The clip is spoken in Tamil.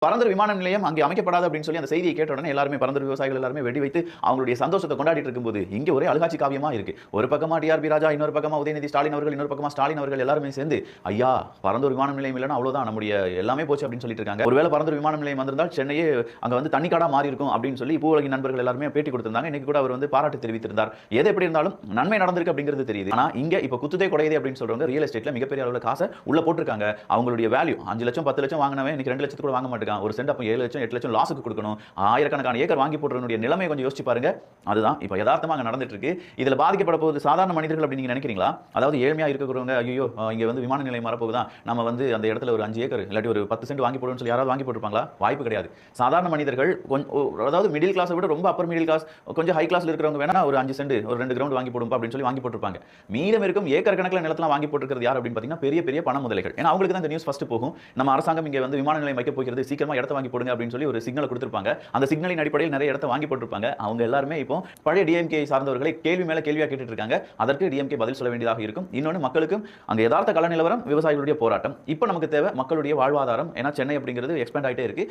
பரந்தூர் விமான நிலையம் அங்கே அமைக்கப்படாது அப்படின்னு சொல்லி அந்த செய்தியை கேட்ட உடனே எல்லாருமே பரந்தூர் விவசாயிகள் எல்லாருமே வெடி வைத்து அவங்களுடைய சந்தோஷத்தை கொண்டாடிட்டு இருக்கும்போது இங்கே ஒரே அழுகாட்சி காவியமா இருக்கு. ஒரு பக்கமா டிஆர்பி ராஜா, இன்னொரு பக்கமா உதயநிதி ஸ்டாலின் அவர்கள், இன்னொரு பக்கமா ஸ்டாலின் அவர்கள் எல்லாருமே சேர்ந்து ஐயா பரந்தூர் விமான நிலையம் இல்லைன்னா அவ்வளவுதான் நம்முடைய எல்லாமே போச்சு அப்படின்னு சொல்லிட்டு இருக்காங்க. ஒருவேளை பரந்தூர் விமான நிலையம் வந்திருந்தால் சென்னையே அங்க வந்து தண்ணிக்காடா மாறி இருக்கும் அப்படின்னு சொல்லி பூவுலகின் நண்பர்கள் எல்லாருமே பேட்டி கொடுத்திருந்தாங்க. இன்னைக்கு கூட அவர் வந்து பாராட்டு தெரிவித்திருந்தார். எது எப்படி இருந்தாலும் நன்மை நடந்திருக்கு அப்படிங்கிறது தெரியுது. ஆனா இங்க இப்ப குத்துதே குடையதே அப்படின்னு சொல்றவங்க ரியல் எஸ்டேட்ல மிகப்பெரிய அளவுல காசை உள்ள போட்டிருக்காங்க. அவங்களுடைய வேல்யூ 5 லட்சம் 10 லட்சம் வாங்கினவன் இன்னைக்கு 2 லட்சத்துக்கு கூட வாங்க மாட்டாங்க. ஒரு சென்ட் அப்ப 7 லட்சம் 8 லட்சம் லாஸுக்கு கொடுக்கணும். ஆயிரக்கணக்கான ஏக்கர் வாங்கி போடுறவனுடைய நிலைமை கொஞ்சம் யோசிச்சு பாருங்க. அதுதான் இப்ப யதார்த்தமாக நடந்துட்டு இருக்கு. இதுல பாதிக்கப்பட போகுது சாதாரண மனிதர்கள் அப்படின்னு நீங்க நினைக்கிறீங்களா? அதாவது ஏழ்மையா இருக்கிறவங்க ஐயோ இங்க வந்து விமான நிலையம் வரப்போகுதா, நம்ம வந்து அந்த இடத்துல ஒரு 5 ஏக்கர் இல்லாட்டி ஒரு 10 சென்ட் வாங்கி போடுன்னு சொல்லி யாராவது வாங்கி போட்டுருப்பாங்களா? வாய்ப்பு கிடையாது. சாதாரண மனிதர்கள் அதாவது மிடில் கிளாஸை விட ரொம்ப அப்பர் மிடில் கிளாஸ் கொஞ்சம் ஹை கிளாஸ்ல இருக்கிறவங்க வேணா ஒரு 5 சென்ட் ஒரு 2 கிரவுண்ட் வாங்கி போடும்பா அப்படின்னு சொல்லி வாங்கி போட்டுருப்பாங்க. மீதம் இருக்கும் ஏக்கர் கணக்கில் நிலத்தெல்லாம் வாங்கி போட்டுருக்கிறது யார் அப்படின்னு பார்த்தீங்கன்னா பெரிய பெரிய பண முதலைகள். ஏன்னா அவங்களுக்கு தான் இந்த நியூஸ் ஃபர்ஸ்ட் போகும். நம்ம அரசாங்கம் இங்க வந்து விமான நிலையம் வைக்க போகிறது, சீக்கிரமா இடத்த வாங்கி போடுங்க அப்படின்னு சொல்லி ஒரு சிக்னல் கொடுத்திருப்பாங்க. அந்த சிக்னலின் அடிப்படையில் நிறைய இடத்த வாங்கி போட்டிருப்பாங்க. அவங்க எல்லாருமே இப்போ பழைய டிஎம்கே சார்ந்தவர்களை கேள்வி மேல கேள்வியா கேட்டுட்டு இருக்காங்க. அதற்கு டிஎம்கே பதில் சொல்ல வேண்டியதாக இருக்கும். இன்னொன்று மக்களுக்கும் அங்க யதார்த்த கள நிலவரம், விவசாயிகளுடைய போராட்டம். இப்போ நமக்கு தேவை மக்களுடைய வாழ்வாதாரம். ஏன்னா சென்னை அப்படிங்கிறது எக்ஸ்பேண்ட் ஆயிட்டே இருக்கு.